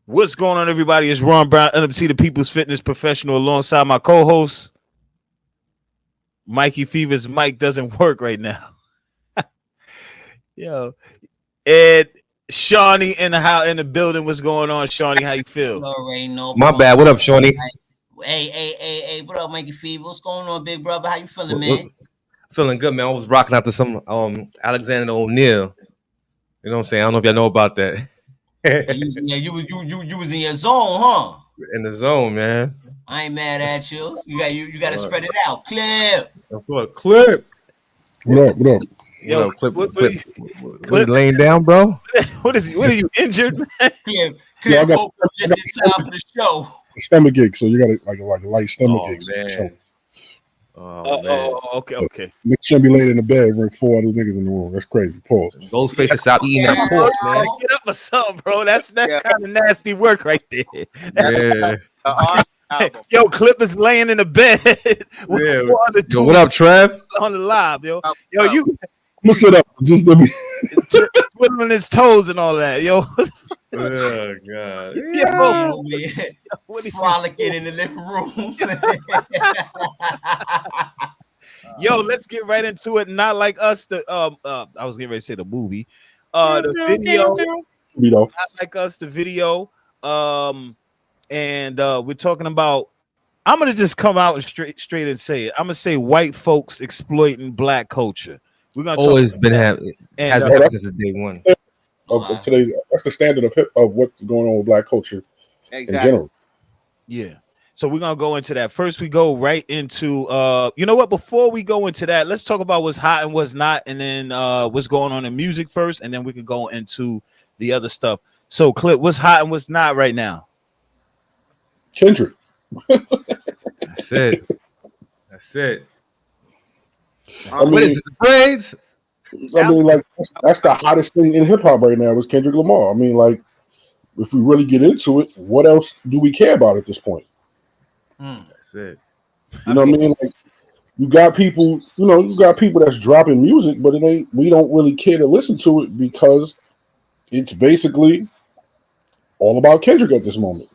What's going on, everybody? It's Ron Brown LMT, the People's Fitness Professional, alongside my co-host, Mikey Fever's mic doesn't work right now. Yo, Ed, Seanie in the building. What's going on, Seanie? How you feel? Already know. My bad. What up, Seanie? Hey, what up, Mikey Fever? What's going on, big brother? How you feeling, man? Feeling good, man. I was rocking out to some Alexander O'Neal. You know what I'm saying? I don't know if y'all know about that. You was in your zone, huh? In the zone, man. I ain't mad at you. You got to spread it out. Clip. Clip. What up? Yo, Clip. What What you laying down, bro? What are you injured, man? Clip Yeah, I got- woke up just in time for the show. Stomach ache, so you got like a light stomach ache. Man. Okay. Niggas shouldn't be laid in the bed with 4 other niggas in the room. That's crazy. Pause. Ghostface to stop eating that pork, man. Get up or something, bro. That's kind of nasty work right there. Yeah. Yo, Clip is laying in the bed. Yeah. Yo, What up, Trev? on the live, yo. You I'm gonna sit up. Just let me. twiddling his toes and all that, yo. Oh God. Yo, Man. what is he Frolicking in the living room. Yo, let's get right into it. Not like us. I was getting ready to say the movie. The video. You know, Not like us. The video. And we're talking about. I'm gonna just come out and straight and say it. I'm gonna say white folks exploiting black culture. We're gonna Always talk been happening. and, Has been happening since day one. of today's. That's the standard of what's going on with black culture in general. yeah. So we're gonna go into that. First, we go right into you know what? Before we go into that, let's talk about what's hot and what's not, and then what's going on in music first, and then we can go into the other stuff. So, Clip, what's hot and what's not right now? Kendrick. That's it. I mean, What is it? The braids? I mean, like that's the hottest thing in hip hop right now is Kendrick Lamar. I mean, like, if we really get into it, what else do we care about at this point? That's it. You know what I mean? Like, you got people that's dropping music, but it ain't. We don't really care to listen to it because it's basically all about Kendrick at this moment.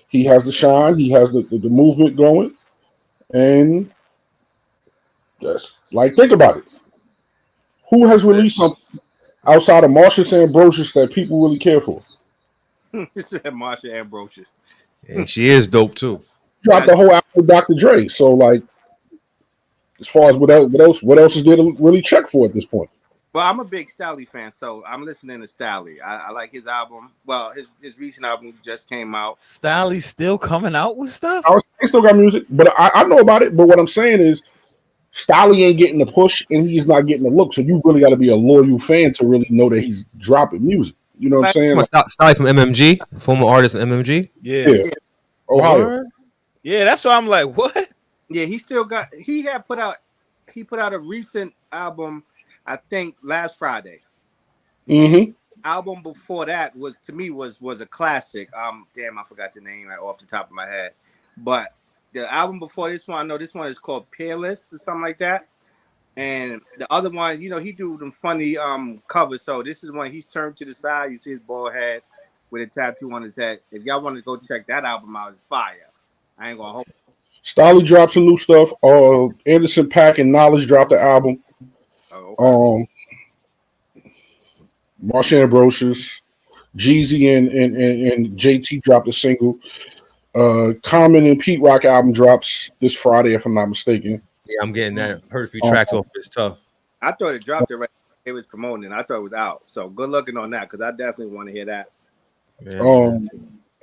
He has the shine, he has the movement going, and that's like, think about it. Who has released something outside of Marsha Ambrosius that people really care for? Marsha Ambrosius. And she is dope too. Dropped the whole album with Dr. Dre. So, like, as far as what else is there to really check for at this point? Well, I'm a big Stally fan, so I'm listening to Stally. I like his album. Well, his recent album just came out. Style's still coming out with stuff. He still got music, but I know about it. But what I'm saying is, Stally ain't getting the push, and he's not getting the look. So you really got to be a loyal fan to really know that he's dropping music. You know what I'm saying? Style from MMG, former artist in MMG. Yeah. Ohio. Yeah, that's why I'm like, what? Yeah, he put out a recent album, I think last Friday. Mm-hmm. Album before that was a classic. Damn, I forgot the name right off the top of my head. But the album before this one, I know this one is called Peerless or something like that. And the other one, he do them funny covers. So this is when he's turned to the side. You see his bald head with a tattoo on his head. If y'all want to go check that album out, it's fire. I ain't gonna hold. Stally dropped some new stuff. Anderson Paak and Knowledge dropped the album. Marsha Ambrosius, Jeezy and JT dropped a single. Common and Pete Rock album drops this Friday, if I'm not mistaken. Yeah, I'm getting that. Heard a few tracks off. It's tough. I thought it dropped it right. It was promoting it. I thought it was out. So good looking on that because I definitely want to hear that. Yeah.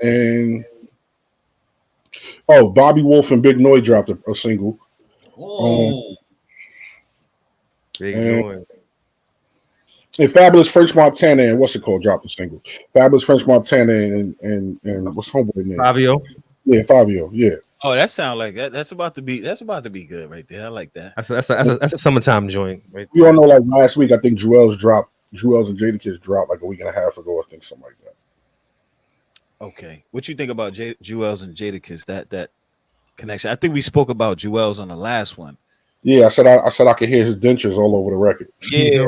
And Bobby Wolf and Big Noy dropped a single. Big noise. And Fabulous French Montana and what's it called dropped a single. Fabulous French Montana and what's homeboy name? Fabio. Yeah, Fabio. Yeah. Oh, that sounds like that. That's about to be good right there. I like that. That's a summertime joint. Right You all know, like last week, I think Jewels and Jadakiss dropped like a week and a half ago. I think something like that. Okay, what you think about Jewels and Jadakiss? That connection. I think we spoke about Jewels on the last one. Yeah, I said I could hear his dentures all over the record. Yeah,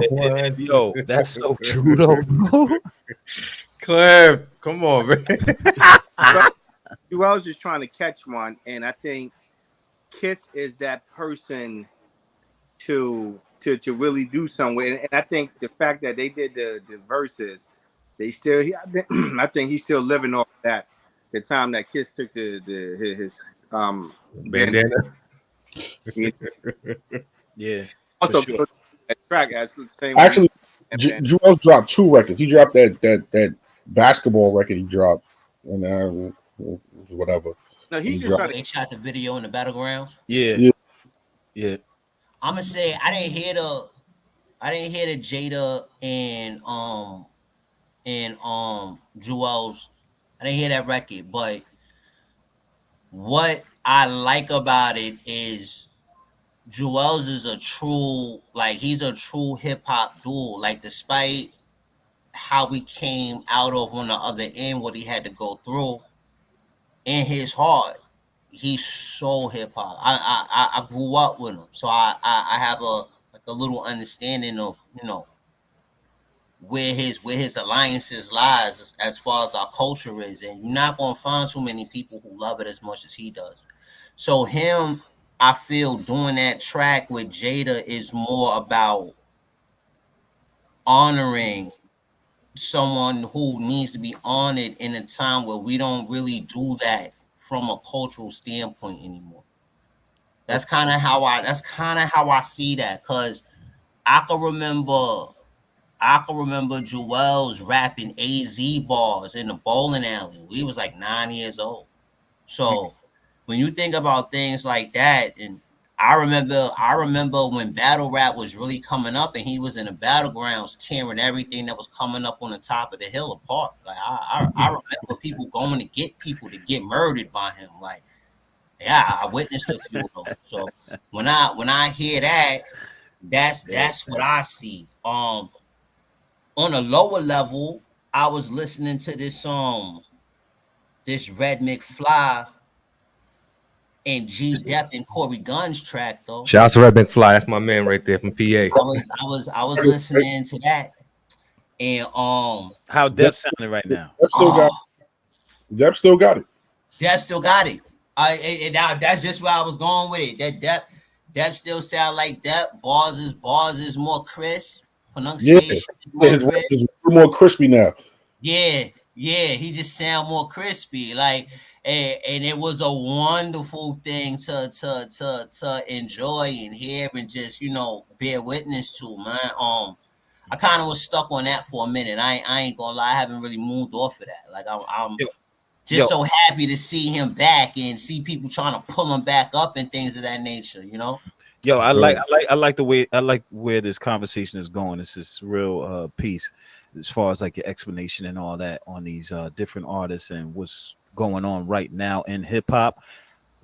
yo, that's so true though, bro. Cliff, come on, man. Jewel's just trying to catch one, and I think Kiss is that person to really do something. And I think the fact that they did the verses, they still. I think he's still living off that. The time that Kiss took his Bandana. Yeah. Also, sure. that track as the same. Actually, Jewel's dropped 2 records. He dropped that basketball record he dropped, and whatever. No, he's just dropped. trying They to. shot the video in the battlegrounds. Yeah. I'm gonna say I didn't hear the Jada and Jewel's. I didn't hear that record, but what I like about it is Jewel's is a true, like, he's a true hip hop dude. Like, despite how we came out of on the other end, what he had to go through in his heart, he's so hip hop. I grew up with him, so I have a little understanding of, you know, where his alliances lies as far as our culture is, and you're not gonna find too many people who love it as much as he does. So him, I feel, doing that track with Jada is more about honoring someone who needs to be honored in a time where we don't really do that from a cultural standpoint anymore. That's kind of how I see that, because I can remember Jewel's rapping AZ bars in the bowling alley. We was like 9 years old. So when you think about things like that, and I remember when battle rap was really coming up, and he was in the battlegrounds tearing everything that was coming up on the top of the hill apart. Like I remember people going to get people to get murdered by him. Like, yeah, I witnessed a few of them. So when I hear that, that's what I see. On a lower level, I was listening to this Red McFly and G Dep and Corey Gunn's track though. Shout out to Red McFly. That's my man right there from PA. I was listening to that, and How Dep sounding right now? Dep still got it. Dep still got it. Now that's just where I was going with it. That Dep still sound like Dep. Bars is more crisp. Pronunciation His voice is more crispy now. Yeah, he just sound more crispy. Like, and it was a wonderful thing to enjoy and hear and just, you know, bear witness to, man. I kind of was stuck on that for a minute. I ain't gonna lie, I haven't really moved off of that. Like, I'm just so happy to see him back and see people trying to pull him back up and things of that nature, you know. Yo, I like the way where this conversation is going. This is real piece as far as like your explanation and all that on these different artists and what's going on right now in hip hop.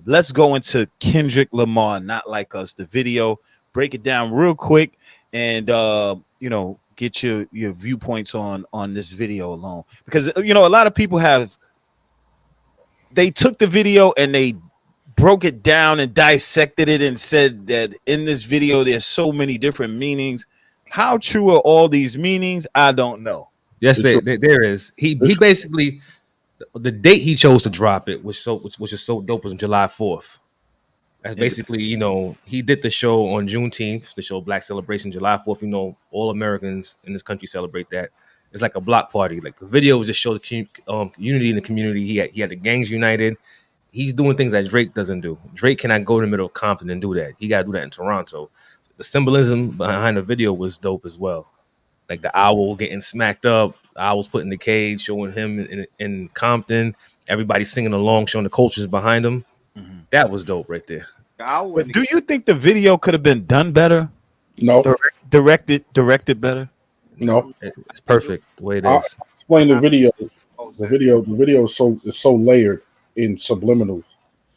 Let's go into Kendrick Lamar, Not Like Us, the video. Break it down real quick and you know, get your viewpoints on this video alone, because you know a lot of people they took the video and they broke it down and dissected it and said that in this video there's so many different meanings. How true are all these meanings? I don't know. Yes, there is. He basically, the date he chose to drop it which is so dope, was on July 4th. That's basically, you know, he did the show on Juneteenth, the show Black Celebration, July 4th. You know, all Americans in this country celebrate that. It's like a block party. Like, the video just shows unity in the community. He had the gangs united. He's doing things that Drake doesn't do. Drake cannot go in the middle of Compton and do that. He got to do that in Toronto. The symbolism behind the video was dope as well. Like the owl getting smacked up, the owl's put in the cage, showing him in Compton. Everybody singing along, showing the cultures behind him. Mm-hmm. That was dope right there. But do you think the video could have been done better? No. Directed better? No. It's perfect the way it I'll is. explain the video. The video is so layered in subliminals.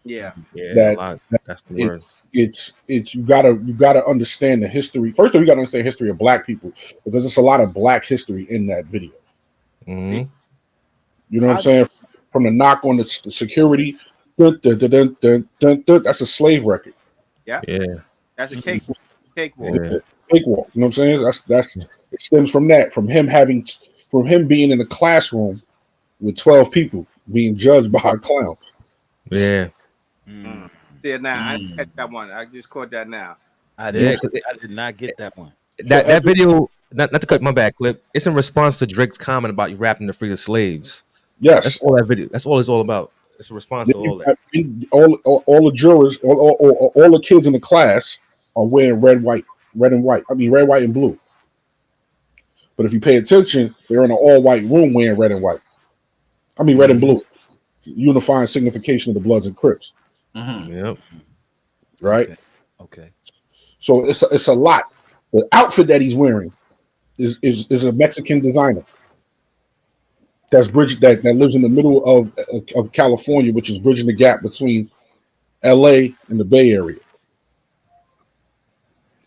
Yeah, that's the word. It's you gotta understand the history. First of all, you gotta understand the history of Black people, because there's a lot of Black history in that video. Mm-hmm. You know what I'm saying? From the knock on the security, dun, dun, dun, dun, dun, dun, dun, that's a slave record. Yeah, that's a cakewalk. Yeah. Cakewalk. You know what I'm saying? That's it stems from that, from him being in the classroom with 12 people being judged by a clown. Yeah. Yeah, now I didn't catch that one. I just caught that now. I Yeah, did not get that one. That video, not to cut my back clip, it's in response to Drake's comment about you rapping to free the slaves. Yes, That's all that video. That's all it's all about. It's a response to all that. All the jurors, all the kids in the class are wearing red, white. I mean, red, white, and blue. But if you pay attention, they're in an all-white room wearing red and white. I mean, red and blue. Unifying signification of the Bloods and Crips. Yep. Right? Okay. So it's a lot. The outfit that he's wearing is a Mexican designer. That lives in the middle of California, which is bridging the gap between LA and the Bay Area.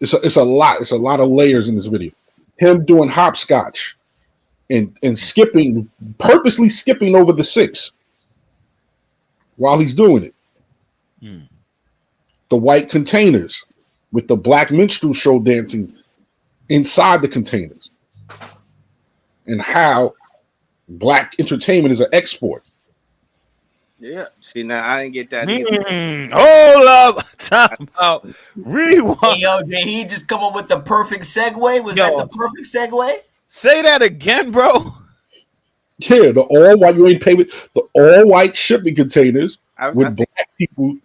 It's a lot. It's a lot of layers in this video. Him doing hopscotch and purposely skipping over the 6 while he's doing it. The white containers with the black minstrel show dancing inside the containers, and how black entertainment is an export. Yeah. See, now I didn't get that either. Hold up. Time out. Rewind. Hey, yo, did he just come up with the perfect segue? Was that the perfect segue? Say that again, bro. Yeah, the all white, you ain't pay with the all white shipping containers with black people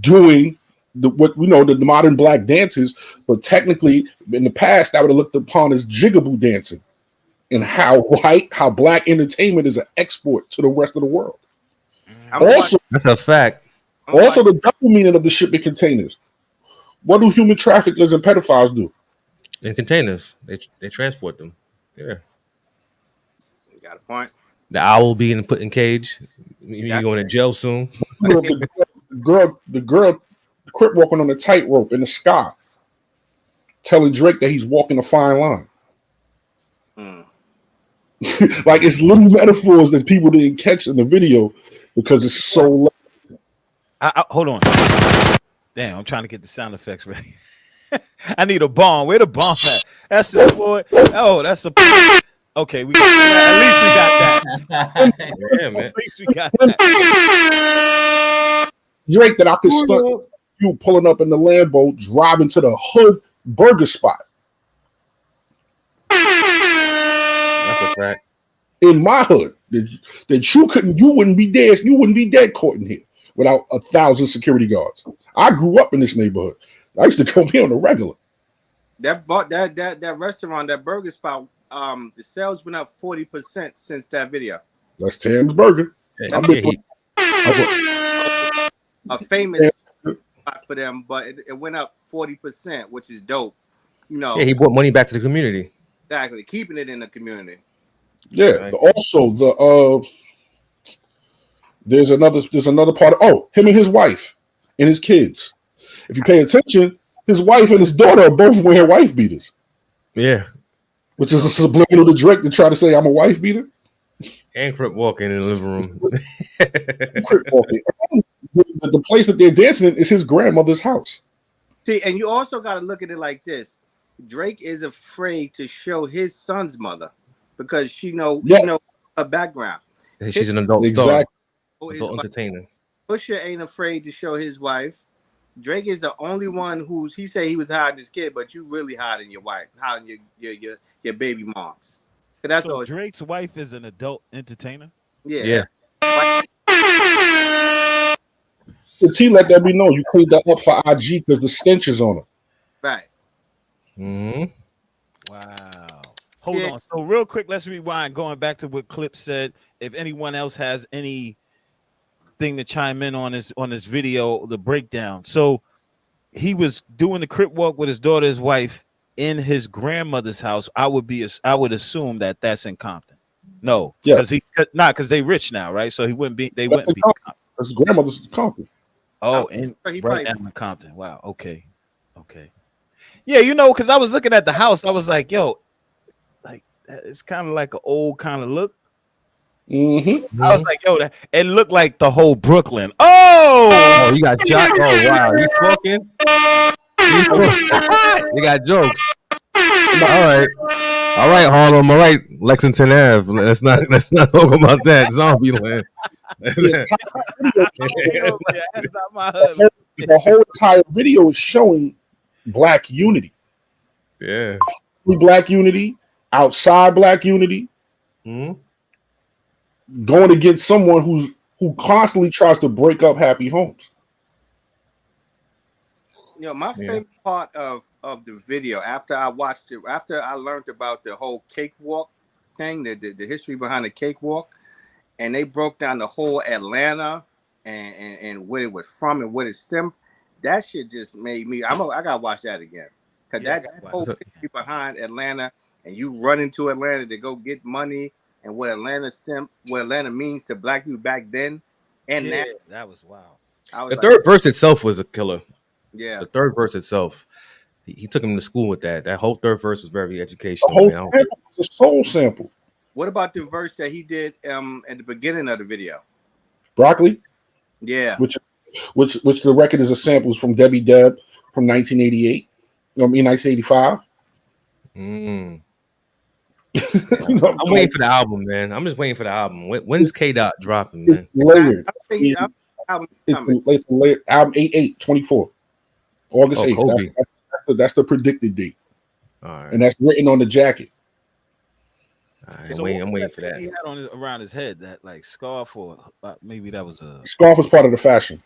doing the modern black dances, but technically in the past that would have looked upon as jigaboo dancing, and how black entertainment is an export to the rest of the world. Also, that's a fact. Also, the double meaning of the shipping containers. What do human traffickers and pedophiles do? In containers, they transport them. Yeah, You got a point. The owl being put in cage. You're going to jail soon. The girl, Crip walking on a tightrope in the sky, telling Drake that he's walking a fine line. Like, it's little metaphors that people didn't catch in the video because it's so low. Hold on. Damn, I'm trying to get the sound effects ready. I need a bomb. Where the bomb at? That's the sport. Oh, that's a. Okay, at least we got that. Yeah, man. At least we got that. Drake, that I could stunt you pulling up in the Lambo, driving to the hood burger spot. That's a fact. In my hood, that you wouldn't be dead caught in here without 1,000 security guards. I grew up in this neighborhood. I used to come here on the regular. That restaurant, that burger spot, the sales went up 40% since that video. That's Tam's Burger. A famous spot for them, but it went up 40%, which is dope. You know. Yeah, he brought money back to the community. Exactly, keeping it in the community. Yeah. There's another part of him and his wife and his kids. If you pay attention, his wife and his daughter are both wearing wife beaters. Yeah. Which is a subliminal to Drake to try to say I'm a wife beater. And Crip walking in the living room. Crip walking. The place that they're dancing in is his grandmother's house. See, and you also got to look at it like this. Drake is afraid to show his son's mother because she know her background. She's an adult star. Adult entertainer. Pusha ain't afraid to show his wife. Drake is the only one he said he was hiding his kid, but you really hiding your wife, hiding your baby moms. That's so all. Drake's wife is an adult entertainer. Yeah. The T let that be known. You cleaned that up for IG because the stench is on her. Right. Mm-hmm. Wow. Hold on. So real quick, let's rewind. Going back to what Clip said. If anyone else has anything to chime in on this video, the breakdown. So he was doing the Crip walk with his daughter's wife in his grandmother's house. I would assume that that's in Compton. No, because they rich now, right? So he wouldn't be. They wouldn't be. His grandmother's Compton. Oh, and right down in Compton. Wow. Okay. Yeah, because I was looking at the house. I was like, yo, like it's kind of like an old kind of look. Mm-hmm. I was like, yo, it looked like the whole Brooklyn. Oh, you got jokes. Oh, wow. He's talking. You got jokes. All right. All right, Harlem. All right, Lexington Ave. Let's not talk about that. Zombie land. The Yeah, that's not my hood. the whole entire video is showing black unity. Yeah. Black unity, outside black unity, Hmm? going against someone who constantly tries to break up happy homes. You know, my favorite part of the video after I watched it, after I learned about the whole cakewalk thing, the history behind the cakewalk, and they broke down the whole Atlanta and where it was from and where it stemmed. That shit just made me. I gotta watch that again because that whole history behind Atlanta, and you run into Atlanta to go get money, and what Atlanta means to black people back then, and that was wild. The third verse itself was a killer. Yeah, the third verse itself, he took him to school with that. That whole third verse was very educational. The whole sample was a soul sample. What about the verse that he did at the beginning of the video? Broccoli? Yeah. Which the record is a sample from Debbie Deb from 1988. I mean 1985. I'm waiting for the album, man. I'm just waiting for the album. When's K Dot dropping, man? It's layered. Album 8/8/24. August 8th. That's the predicted date. All right. And that's written on the jacket. All right, I'm waiting for that. He had on around his head that like scarf, or maybe that was a scarf was part of the fashion.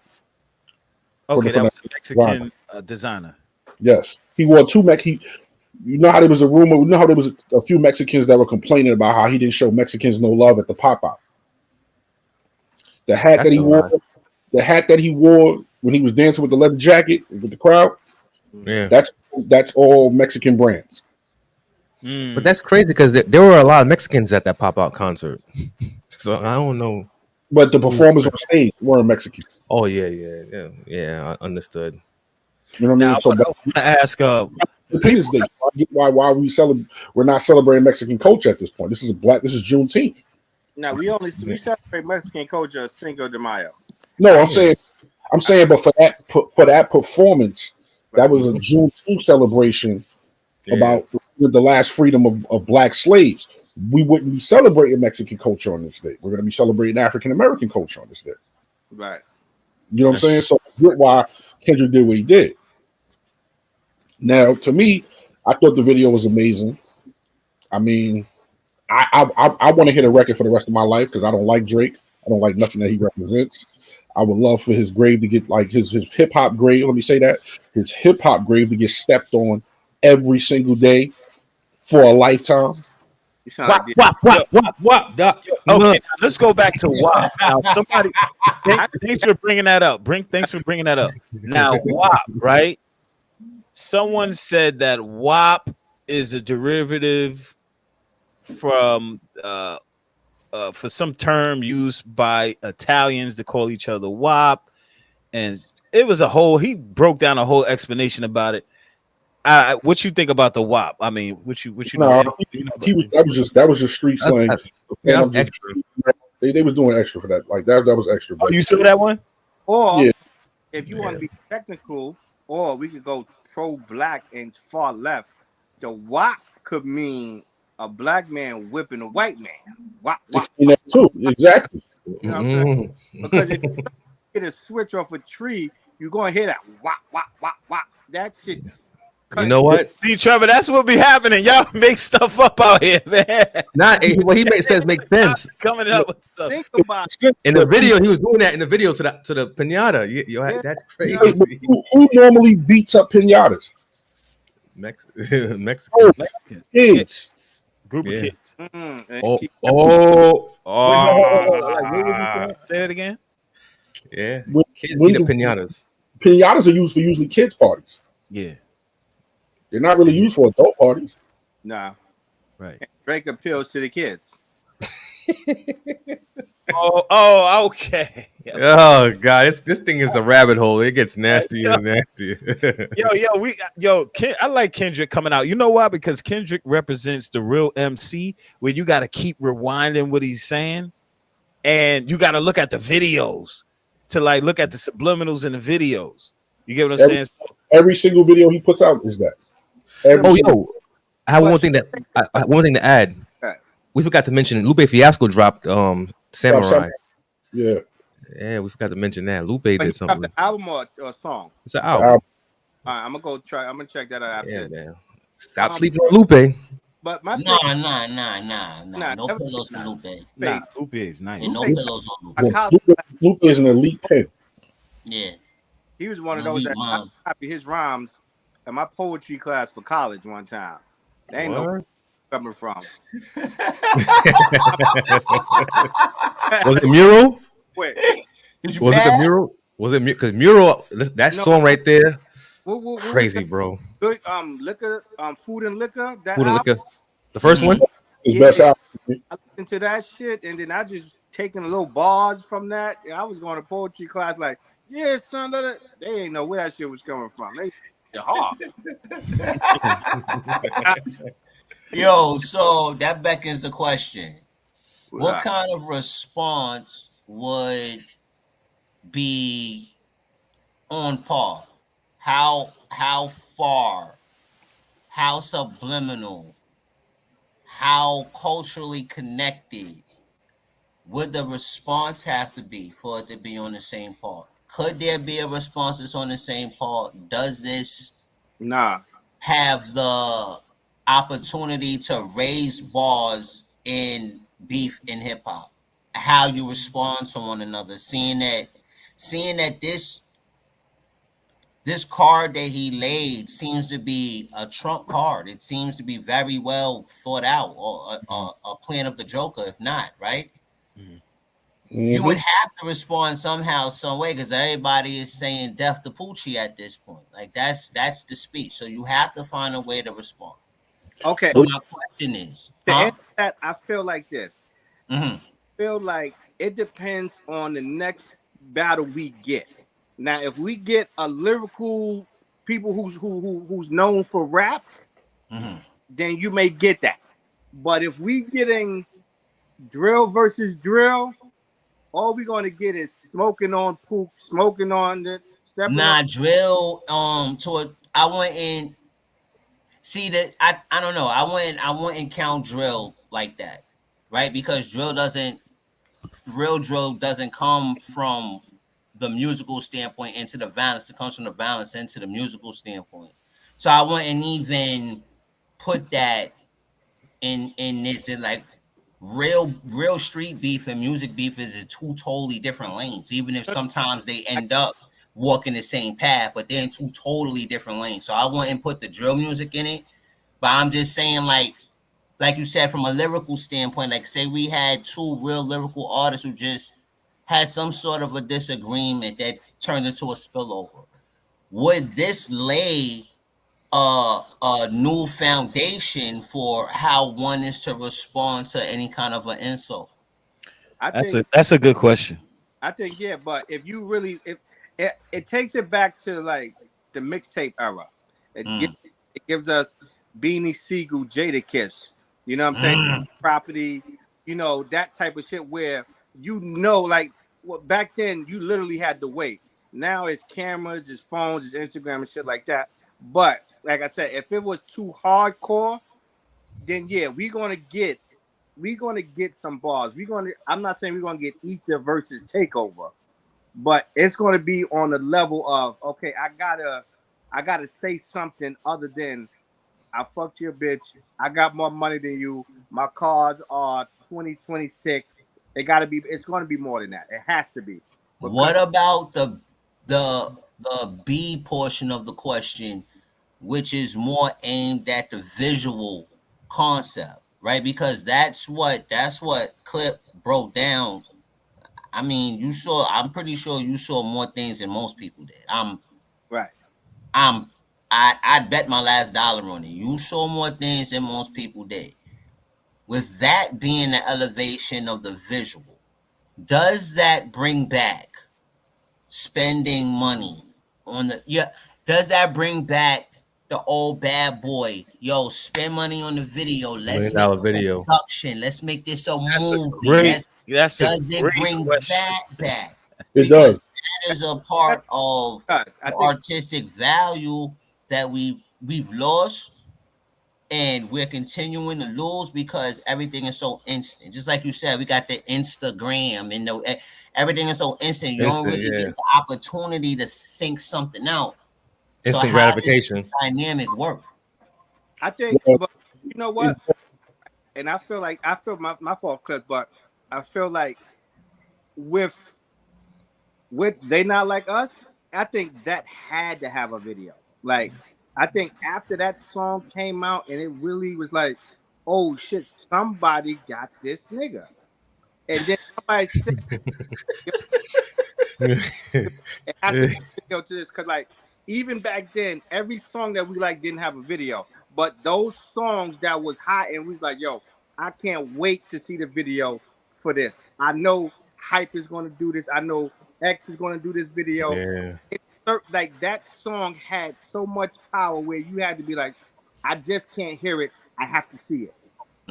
Okay, that was a Mexican designer. Yes, he wore two You know how there was a rumor. You know how there was a few Mexicans that were complaining about how he didn't show Mexicans no love at the pop-out. The hat that he wore when he was dancing with the leather jacket with the crowd. Yeah, that's all Mexican brands. But that's crazy because there were a lot of Mexicans at that pop-out concert. So I don't know. But the performers on stage weren't Mexican. Oh yeah. I understood. You know what I mean? So I want to ask Independence Day. I get why we're not celebrating Mexican culture at this point. This is Juneteenth. Now we celebrate Mexican culture Cinco de Mayo. No, I'm saying, but for that performance, that was a Juneteenth celebration about the last freedom of black slaves. We wouldn't be celebrating Mexican culture on this day. We're going to be celebrating African American culture on this day. Right. You know what I'm saying? So I get why Kendrick did what he did. Now, to me, I thought the video was amazing. I mean, I want to hit a record for the rest of my life because I don't like Drake. I don't like nothing that he represents. I would love for his grave to get like his hip hop grave. Let me say that his hip hop grave to get stepped on every single day for a lifetime. Okay, let's go back to WAP. Now, somebody, thanks for bringing that up. Thanks for bringing that up. Now, WAP, right? Someone said that WAP is a derivative from for some term used by Italians to call each other WAP, and it was he broke down a whole explanation about it. What you think about the WAP? I mean, what you know? That was just street slang. Extra. They was doing extra for that. Like that was extra. Oh, you saw that one? Or if you want to be technical, or we could go pro-black and far left. The WAP could mean a black man whipping a white man. WAP. That too. Exactly. You know what I'm saying? Because if you get a switch off a tree, you're gonna hear that WAP, WAP, WAP, WAP. That shit. You know what? See, Trevor, that's what be happening. Y'all make stuff up out here, man. What he makes sense. Coming up with stuff. Think about in the video, he was doing that in the video to the pinata. That's crazy. Who normally beats up pinatas? Mexican kids. Group of kids. Say it again. Yeah. Kids beat up pinatas. Pinatas are used for usually kids parties. Yeah. They're not really used for adult parties. Nah. Right. Drake appeals to the kids. Okay. Oh God, this thing is a rabbit hole. It gets nastier and nastier. I like Kendrick coming out. You know why? Because Kendrick represents the real MC, where you got to keep rewinding what he's saying, and you got to look at the videos to like look at the subliminals in the videos. You get what I'm saying? Every single video he puts out is that. I have But one thing that one thing to add. Right. We forgot to mention Lupe Fiasco dropped Samurai. Yeah, Yeah, we forgot to mention that. Lupe but he did dropped something. an album or a song. It's an the album. album. All right, I'm gonna go try. I'm gonna check that out after Yeah, this. man. Stop sleeping on Lupe. But my Nah, thing, no never pillows for Lupe. Nah, face. Lupe is nice. And no Lupe- pillows on Lupe. A Yeah, college, Lupe is an elite pen. Yeah. he was one of Elite those that I mom. copied his rhymes in my poetry class for college one time. There ain't no What? coming from. Was it Mural? Wait, Is you Was it the bad? Mural? Was it because Mural? That No. song right there, what was crazy, that? bro. Good liquor, food and liquor. That Food and album? Liquor, the first one. His Yeah. best album. I listened to that shit, and then I just taking little bars from that. And I was going to poetry class like, yeah, son, they ain't know where that shit was coming from. They're hard. Yo, so that beckons the question. What kind of response would be on par? How far? How subliminal? How culturally connected would the response have to be for it to be on the same part? Could there be a response that's on the same part? Does this Nah. have the opportunity to raise bars in beef in hip hop? How you respond to one another, seeing that this card that he laid seems to be a trump card. It seems to be very well thought out, or a plan of the Joker, if not, right? You would have to respond somehow, some way, because everybody is saying death to Poochie at this point. Like that's the speech. So you have to find a way to respond. Okay. So my question is, To answer that, I feel like this. Mhm. I feel like it depends on the next battle we get. Now, if we get a lyrical people who's known for rap, Mhm. then you may get that. But if we getting drill versus drill, all we're gonna get is smoking on Pook, smoking on the stepping Nah, on. drill. I went in. See that I don't know. I wouldn't count drill like that, right? Because real drill doesn't come from the musical standpoint into the violence. It comes from the violence into the musical standpoint. So I wouldn't even put that in this. Like real street beef and music beef is two totally different lanes. Even if sometimes they end up walking the same path, but they're in two totally different lanes. So I wouldn't put the drill music in it. But I'm just saying, like you said, from a lyrical standpoint, like say we had two real lyrical artists who just had some sort of a disagreement that turned into a spillover. Would this lay a new foundation for how one is to respond to any kind of an insult? I think That's a good question. yeah, but if you really if it takes it back to like the mixtape era. It gives us Beanie Siegel, Jada Kiss, you know what I'm saying? Property, that type of shit where like back then you literally had to wait. Now it's cameras, it's phones, it's Instagram and shit like that. But like I said, if it was too hardcore, then yeah, we're gonna get some bars. I'm not saying we're gonna get Ether versus Takeover, but it's gonna be on the level of okay, I gotta say something other than I fucked your bitch. I got more money than you. My cars are 2026. It's gonna be more than that. It has to be. What about the B portion of the question, which is more aimed at the visual concept, right? Because that's what Clip broke down. I mean, I'm pretty sure you saw more things than most people did. Right. I'd bet my last dollar on it. You saw more things than most people did. With that being the elevation of the visual, does that bring back spending money on does that bring back the old bad boy? Yo, spend money on the video. Let's make $1 million a video. production. Let's make this a That's a movie. Does it great bring question. that back? It Because does. that is a part of I the think artistic value that we've lost. and we're continuing to lose because everything is so instant. Just like you said, we got the Instagram and everything is so instant. You don't Instant, really yeah. get the opportunity to think something out. So Instant how does this gratification. dynamic work? I think, Well, but you know what? And I feel like my fault, Cliff, but I feel like with they not like us. I think that had to have a video. Like, I think after that song came out, and it really was like, oh shit, somebody got this nigga, and then somebody said, it has to be a video to this because, like, even back then, every song that we like didn't have a video. But those songs that was hot and we was like, yo, I can't wait to see the video for this. I know Hype is gonna do this. I know X is gonna do this video. Yeah. Like that song had so much power where you had to be like, I just can't hear it. I have to see it.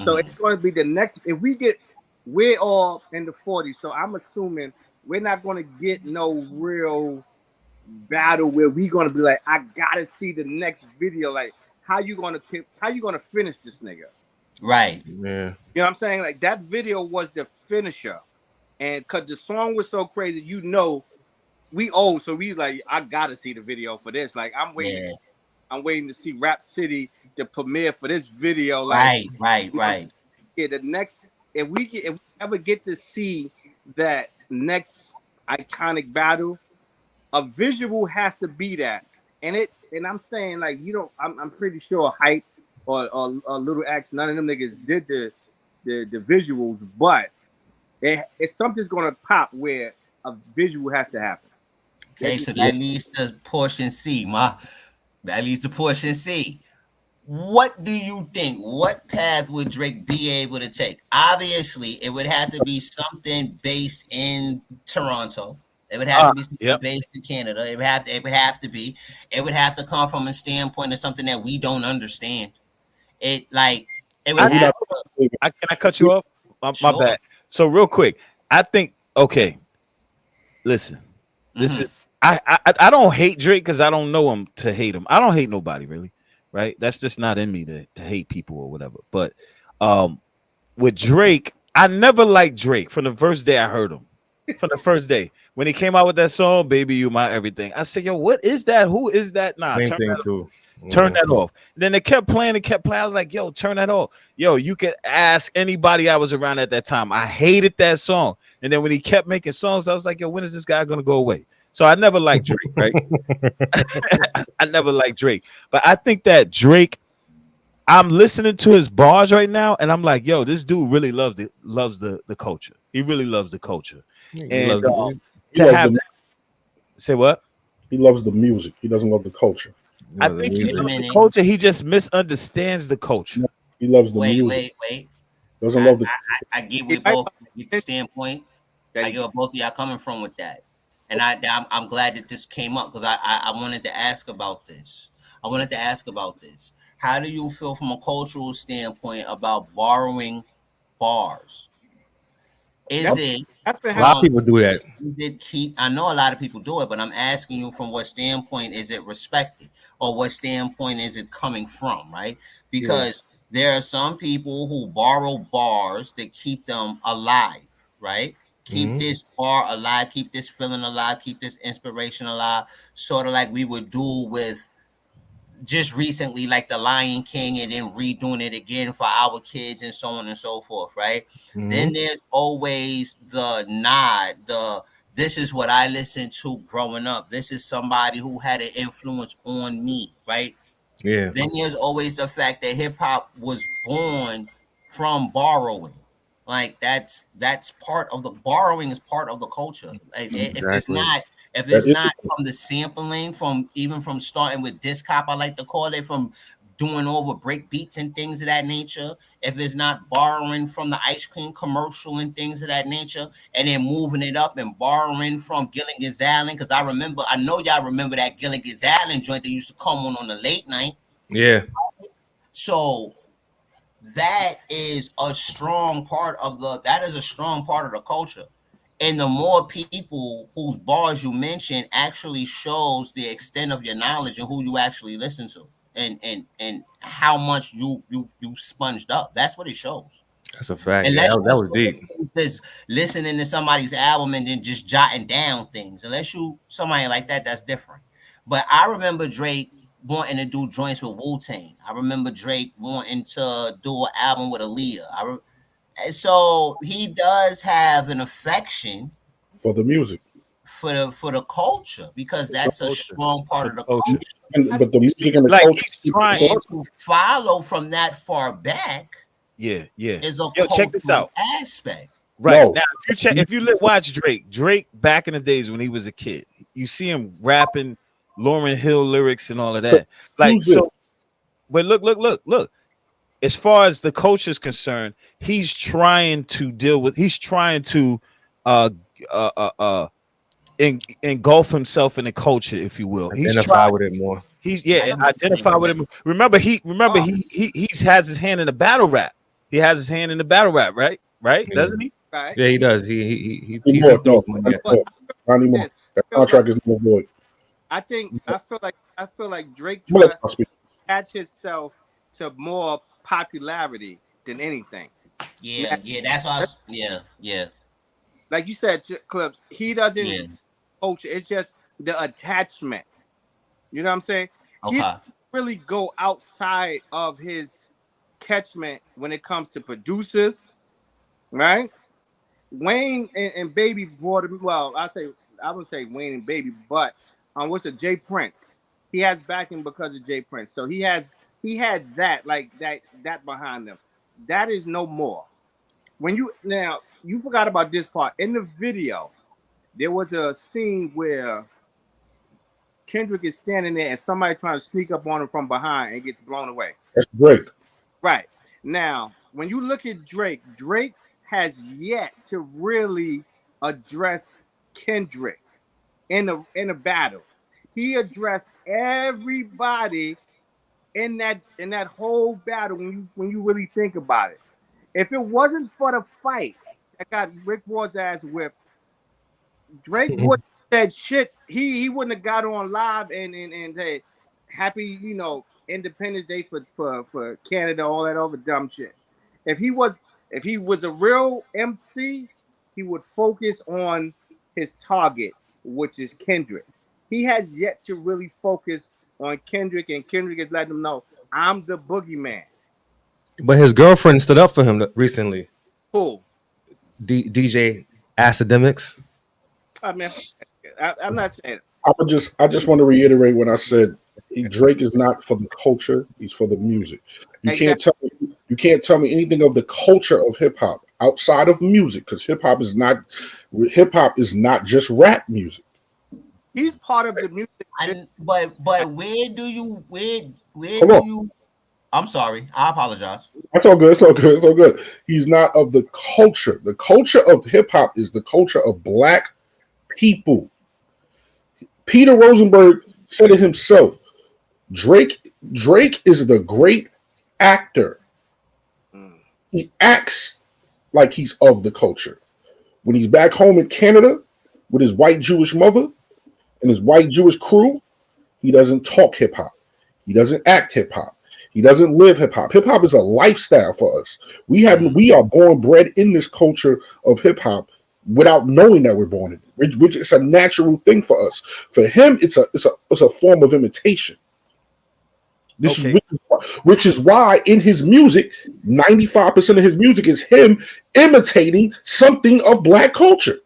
So it's going to be the next. If we get, we're all in the 40s, so I'm assuming we're not going to get no real battle where we're going to be like, I gotta see the next video. Like, how you gonna finish this nigga? Right. Yeah. You know what I'm saying? Like that video was the finisher, and because the song was so crazy, you know, so we like, I gotta see the video for this. Like I'm waiting. Yeah. I'm waiting to see Rap City the premiere for this video. Like, Right. yeah, the next, if we ever get to see that next iconic battle, a visual has to be that. And I'm saying, like, you don't, I'm pretty sure Hype or Little X, none of them niggas did the visuals, but it's something's gonna pop where a visual has to happen. Okay, so that leads to portion C, That leads to portion C. What do you think? What path would Drake be able to take? Obviously, it would have to be something based in Toronto. It would have to be something based in Canada. It would have to be. It would have to come from a standpoint of something that we don't understand. It would have. Can I cut you off? My bad. So real quick, I think, okay, listen, this is, I don't hate Drake because I don't know him to hate him. I don't hate nobody really, right? That's just not in me to hate people or whatever. But with Drake, I never liked Drake from the first day I heard him. From the first day when he came out with that song, "Baby You My Everything," I said, "Yo, what is that? Who is that?" Nah, Same thing too. Turn that off. And then they kept playing. I was like, yo, turn that off. Yo, you could ask anybody I was around at that time. I hated that song. And then when he kept making songs, I was like, yo, when is this guy going to go away? So I never liked Drake, right? I never liked Drake. But I think that Drake, I'm listening to his bars right now, and I'm like, yo, this dude really loves the culture. He really loves the culture. And say what? He loves the music. He doesn't love the culture. I think he loves the culture. He just misunderstands the culture. He loves the music. Wait. Doesn't love the. I get with both standpoint. I get where both of y'all coming from with that, and I'm glad that this came up because I wanted to ask about this. How do you feel from a cultural standpoint about borrowing bars? A lot of people do that. I know a lot of people do it, but I'm asking you from what standpoint is it respected, or what standpoint is it coming from, right? Because there are some people who borrow bars that keep them alive, right? Keep this bar alive, keep this feeling alive, keep this inspiration alive, sort of like we would do with just recently, like the Lion King, and then redoing it again for our kids and so on and so forth, right? Then there's always the nod, this is what I listened to growing up. This is somebody who had an influence on me, right? Yeah. Then there's always the fact that hip hop was born from borrowing. Like that's part of the borrowing is part of the culture. Like if it's not from the sampling, from starting with disc cop, I like to call it, from doing over break beats and things of that nature. If it's not borrowing from the ice cream commercial and things of that nature, and then moving it up and borrowing from Gilligan's Island, because I know y'all remember that Gilligan's Island joint that used to come on the late night. Yeah. So that is a strong part of the culture. And the more people whose bars you mention actually shows the extent of your knowledge and who you actually listen to. and how much you sponged up. That's what it shows. That's a fact. Yeah, Unless that was deep. you're just listening to somebody's album and then just jotting down things. Unless you somebody like that, that's different. But I remember Drake wanting to do joints with Wu-Tang. I remember Drake wanting to do an album with Aaliyah. And so he does have an affection for the music, for the culture, because that's a strong part of the culture. But the music and the like culture, he's trying to follow from that far back. Yeah. Is a check this out aspect. Right No. now, if you watch Drake back in the days when he was a kid, you see him rapping Lauryn Hill lyrics and all of that. Like so, but look. As far as the culture is concerned, he's trying to engulf himself in the culture, if you will. Identify with it more. Identify with him. Remember he has his hand in the battle rap. He has his hand in the battle rap, right? Right? Yeah. Doesn't he? Right. Yeah, he does. He's not anymore. That contract is no void. I feel like Drake tries to attach himself to more popularity than anything. Yeah, that's why. Yeah. Like you said, Clips. He doesn't culture. It's just the attachment. You know what I'm saying? Okay. He doesn't really go outside of his catchment when it comes to producers, right? Wayne and Baby brought him. Well, I would say Wayne and Baby, but what's it? Jay Prince. He has backing because of Jay Prince, so he had that behind him. That is no more. Now you forgot about this part in the video. There was a scene where Kendrick is standing there and somebody trying to sneak up on him from behind and gets blown away. That's Drake. Right. Now, when you look at Drake has yet to really address Kendrick in a battle. He addressed everybody in that whole battle when you really think about it. If it wasn't for the fight that got Rick Ward's ass whipped, Drake would have said shit. He wouldn't have got on live and said happy, Independence Day for Canada, all that other dumb shit. If he was a real MC, he would focus on his target, which is Kendrick. He has yet to really focus on Kendrick, and Kendrick is letting him know, I'm the boogeyman. But his girlfriend stood up for him recently. Who? DJ Academics. I mean, I'm not saying. I just want to reiterate what I said. Drake is not for the culture; he's for the music. You can't tell me anything of the culture of hip hop outside of music, because hip hop is not just rap music. He's part of the music. But where do you? I'm sorry. I apologize. That's all good. It's all good. He's not of the culture. The culture of hip hop is the culture of black people. Peter Rosenberg said it himself. Drake is the great actor. He acts like he's of the culture. When he's back home in Canada with his white Jewish mother and his white Jewish crew, he doesn't talk hip hop. He doesn't act hip hop. He doesn't live hip hop. Hip hop is a lifestyle for us. We are born bred in this culture of hip hop without knowing that we're born in it, which is a natural thing for us. For him, it's a form of imitation. Which is why in his music, 95% of his music is him imitating something of black culture.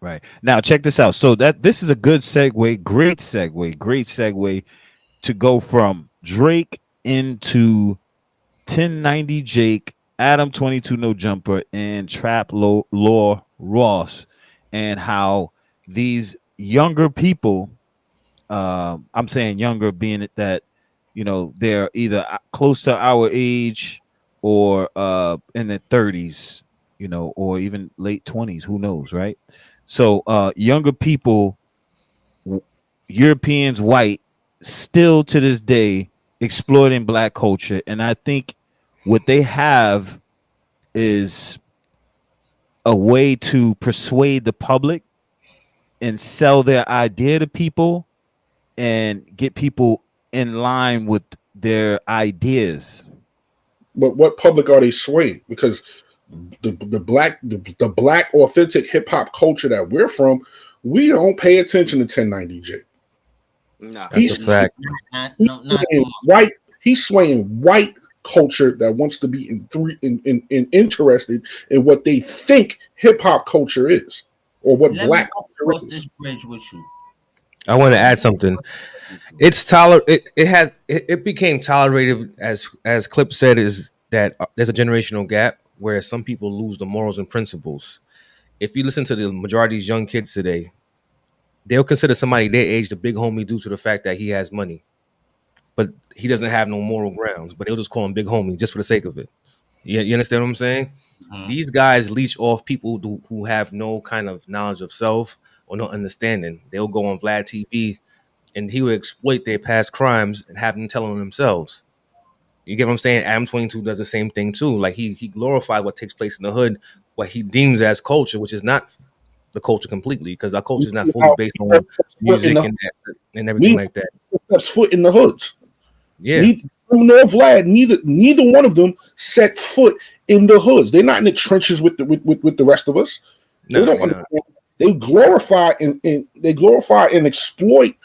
Right. Now check this out. So this is a good segue, great segue to go from Drake into 1090 Jake, Adam 22 Nojumper, and Trap Law Ross, and how these younger people, I'm saying younger being that, they're either close to our age or in their 30s, or even late 20s, who knows, right? So younger people, Europeans, white, still to this day exploiting black culture. And I think what they have is a way to persuade the public and sell their idea to people and get people in line with their ideas. But what public are they swaying? Because the black authentic hip hop culture that we're from, we don't pay attention to 1090J. No, That's a fact. Not White. He's swaying white culture that wants to be interested in what they think hip hop culture is, or what Let black me go culture across is. this bridge with you. I want to add something. It became tolerated as Clip said, is that there's a generational gap where some people lose the morals and principles. If you listen to the majority of these young kids today, they'll consider somebody their age the big homie due to the fact that he has money, but he doesn't have no moral grounds. But they'll just call him big homie just for the sake of it. You understand what I'm saying? Mhm. These guys leech off people who have no kind of knowledge of self or no understanding. They'll go on Vlad TV and he will exploit their past crimes and have them tell on themselves. You get what I'm saying? Adam 22 does the same thing too. Like he glorifies what takes place in the hood, what he deems as culture, which is not the culture completely, because our culture is not fully based on music and everything like that. Steps foot in the hoods. Yeah. Nor Vlad, neither one of them set foot in the hoods. They're not in the trenches with the rest of us. They don't understand. They glorify and exploit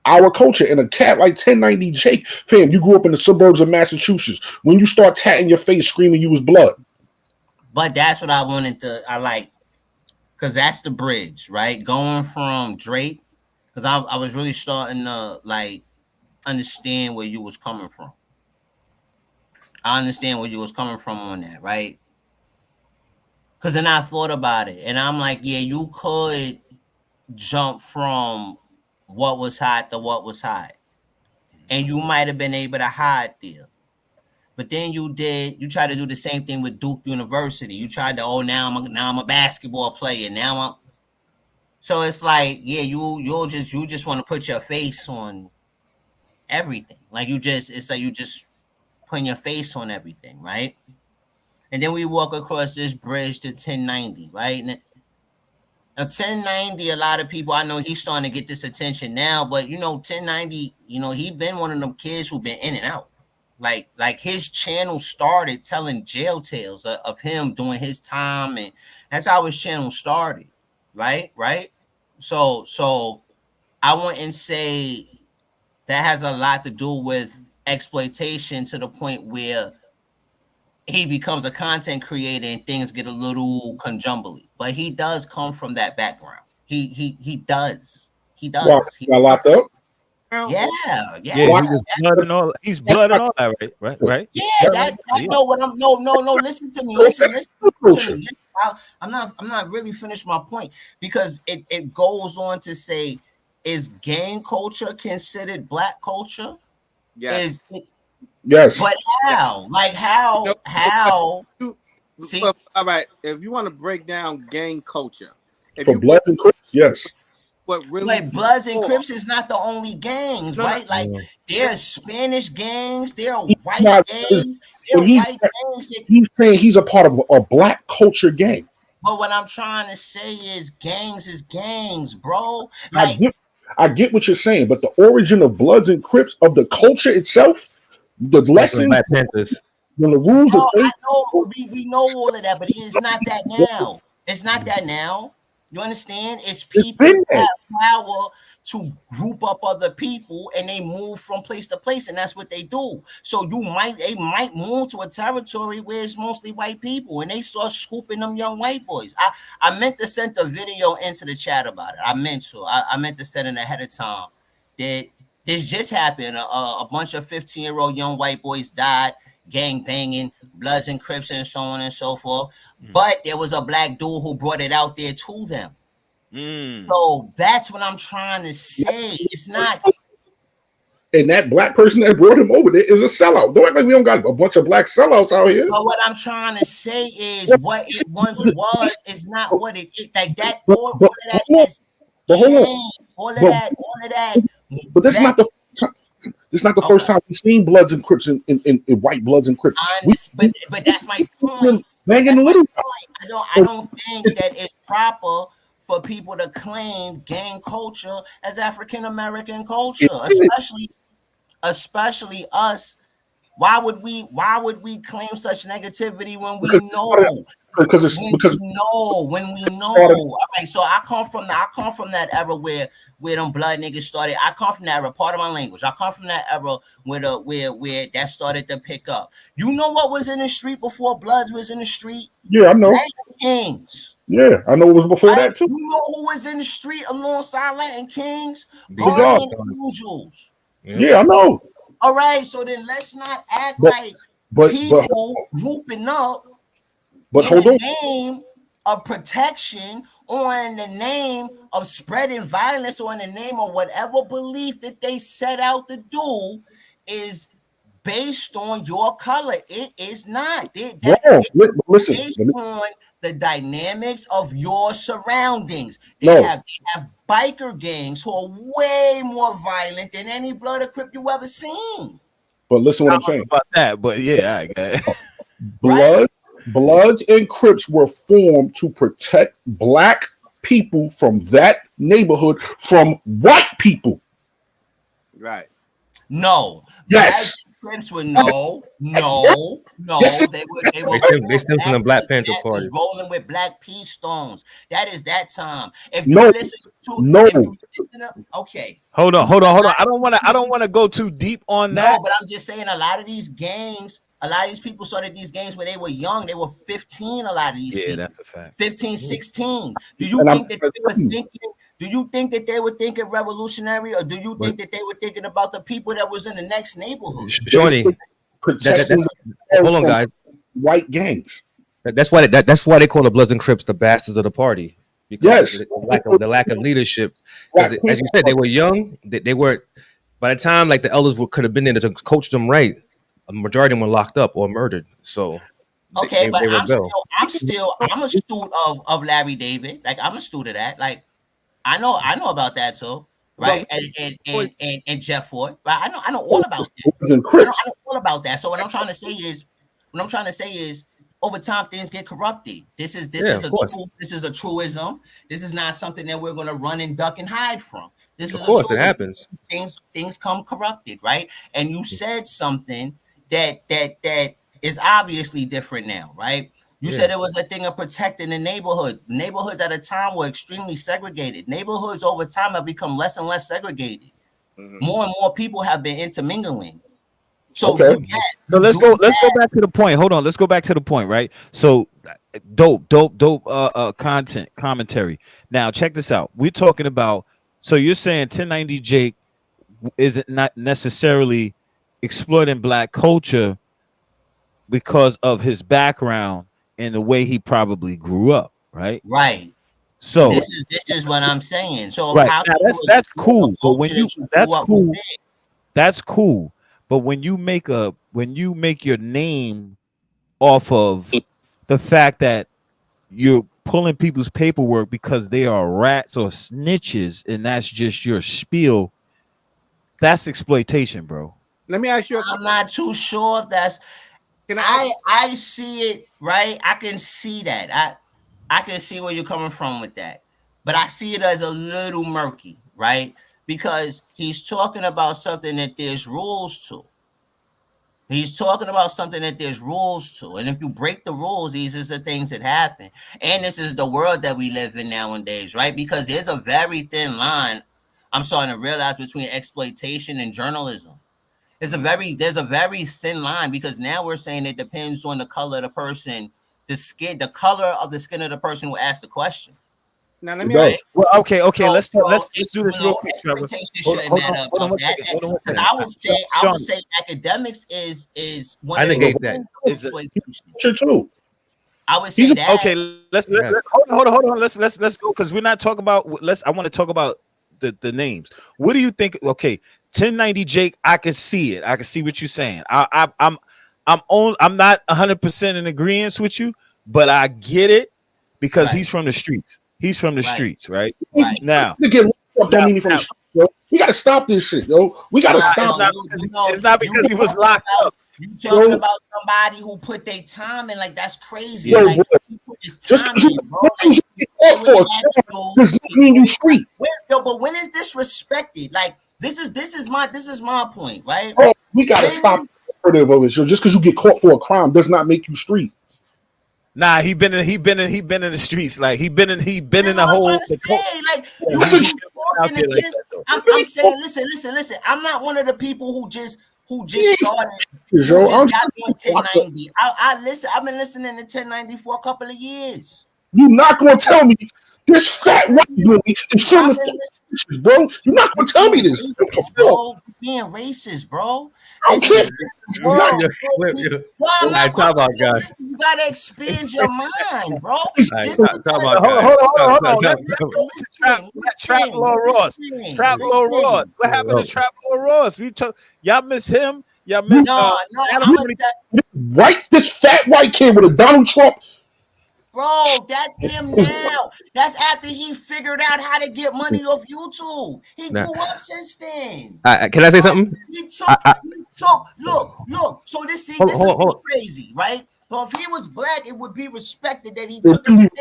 our culture. And a cat like 1090J, fam, you grew up in the suburbs of Massachusetts. When you start tatting your face, screaming you was blood. But that's what I wanted to. I like, because that's the bridge, right? Going from Drake, because I was really starting to like understand where you was coming from. I understand where you was coming from on that, right? Because then I thought about it, and I'm like, yeah, you could jump from what was hot to what was hot, and you might have been able to hide there. But then you tried to do the same thing with Duke University. You tried to, now I'm a basketball player. So it's like, yeah, you just want to put your face on everything. Like it's like you just putting your face on everything, right? And then we walk across this bridge to 1090, right? Now 1090, a lot of people, I know he's starting to get this attention now, but 1090, he been one of them kids who been in and out. Like his channel started telling jail tales of him doing his time, and that's how his channel started, right? So I wouldn't say that has a lot to do with exploitation to the point where he becomes a content creator and things get a little conjumbly, but he does come from that background. He does. Wow, he got locked up. Yeah. He was blood and all. He's blood and all that, right? Yeah, that know what I'm. No. Listen to me. Listen to me. I'm not really finished my point, because it goes on to say, is gang culture considered black culture? Yes. Yes. But how? Like how? See, all right. If you want to break down gang culture, for Bloods and Crips, yes. What really? Like Bloods and Crips is not the only gangs, right? Like there's Spanish gangs, there are white gangs. He's saying he's a part of a black culture gang. But what I'm trying to say is gangs, bro. Like I get what you're saying, but the origin of Bloods and Crips, of the culture itself, the lessons, the rules. I know we know all of that, but it's not that now. It's not that now. You understand? It's people who have power to group up other people, and they move from place to place, and that's what they do. So they might move to a territory where it's mostly white people, and they start scooping them young white boys. I meant to send a video into the chat about it. I meant to send it ahead of time. That this just happened. A bunch of 15-year-old young white boys died, gang banging, Bloods and Crips, and so on and so forth. But there was a black dude who brought it out there to them. So that's what I'm trying to say. It's not. And that black person that brought him over there is a sellout. Don't act like we don't got a bunch of black sellouts out here. But what I'm trying to say is what it once was is not what it is. Like that, all of that has changed. All of that. But this is not the first time we've seen Bloods and Crips in white Bloods and Crips. But that's my point. I don't think that it's proper for people to claim gang culture as African American culture, especially us. Why would we claim such negativity when we know? Because When we know. All right, so I come from that era where them blood niggas started. I come from that era, part of my language. I come from that era where that started to pick up. You know what was in the street before Bloods was in the street? Yeah, I know. Latin Kings. Yeah, I know it was before that too. You know who was in the street alongside Latin Kings? Guardian Angels. Yeah, I know. All right, so then let's not act like people grouping up but in hold on. the name of protection or in the name of spreading violence or in the name of whatever belief that they set out to do is based on your color. It is not. Listen, based on the dynamics of your surroundings. They No. have biker gangs who are way more violent than any Blood or Crip you ever seen. But listen what I I'm don't know saying. about that, but yeah, I got it. Bloods and Crips were formed to protect black people from that neighborhood from white people. Right. No. Yes. Crips were no. Yes, They stem from the Black Panther Party. Rolling with Black Pea Stones. That is that time. If No. you listen to okay. Hold on. I don't want to go too deep on that. No, but I'm just saying a lot of these people started these gangs when they were young. They were 15, a lot of these people. That's a fact. 15, 16. Do you think that they were thinking? Do you think that they were thinking revolutionary, or do you think that they were thinking about the people that was in the next neighborhood? Shorty, hold on, guys. White gangs. That's why they call the Bloods and Crips the bastards of the party. Because the lack of leadership. Because as you said, they were young. They weren't. By the time like the elders could have been there to coach them right, a majority of them were locked up or murdered. So okay, but I'm a student of Larry David. Like I'm a student of that. Like I know about that too, right? And Jeff Ford, right? I know all about that. I know all about that. So what I'm trying to say is, over time things get corrupted. This is a truism. This is not something that we're going to run and duck and hide from. This is of course it happens. Things come corrupted, right? And you said something that is obviously different now, right? You said it was a thing of protecting the neighborhood. Neighborhoods at a time were extremely segregated. Neighborhoods over time have become less and less segregated. Mm-hmm. More and more people have been intermingling. So let's go back to the point. Hold on, let's go back to the point, right? So dope content commentary. Now check this out. We're talking about, so you're saying 1090 Jake isn't not necessarily exploiting black culture because of his background and the way he probably grew up, right? Right. So this is what I'm saying. So right. That's cool. But when you that's cool. But when you make your name off of the fact that you're pulling people's paperwork because they are rats or snitches, and that's just your spiel, that's exploitation, bro. Let me ask you. I'm not too sure if that's. I see it, right? I can see that. I can see where you're coming from with that, but I see it as a little murky, right? Because he's talking about something that there's rules to. He's talking about something that there's rules to. And if you break the rules, these are the things that happen. And this is the world that we live in nowadays, right? Because there's a very thin line, I'm starting to realize, between exploitation and journalism. There's a very thin line, because now we're saying it depends on the color of the person, the color of the skin of the person who asked the question. Now let me. Well, okay. Let's do this real quick. I would say academics is one. I negate that. True. I would say that. Okay, let's hold on. Let's go, because we're not talking about. I want to talk about the names. What do you think? Okay, 1090 Jake. I can see it. I can see what you're saying. I'm not 100% in agreement with you, but I get it, because he's from the streets. He's from the streets, right? Now, we got to stop this shit, yo. We got to stop. It's not because he was locked up. You talking about somebody who put their time in? Like, that's crazy. Yo, like, he put his time in, bro. Does not mean you street. But when is this respected? Like, This is my point, right? Oh, we gotta stop the narrative of it. So just because you get caught for a crime does not make you street. Nah, he been in the streets. Like he been in That's the what I'm whole. trying to say. Like you Listen, talking out there like against. that, I'm saying, listen. I'm not one of the people who just started. Who just Yo, got on 1090. I listen. I've been listening to 1090 for a couple of years. you're not gonna tell me this fat white boy is from the pictures, bro. You're not gonna tell me this. Racist, bro. Being racist, bro. I don't care. Talk about guys. You gotta expand your mind, bro. Hold on. Trap Lord Ross. Trap Lord Ross. What happened to Trap Lord Ross? Y'all miss him. Y'all miss Right, this fat white kid with a Donald Trump. Bro, that's him now. That's after he figured out how to get money off YouTube. He grew up since then. Can I say something? Look. So this is crazy, right? So if he was black, it would be respected that he took his everybody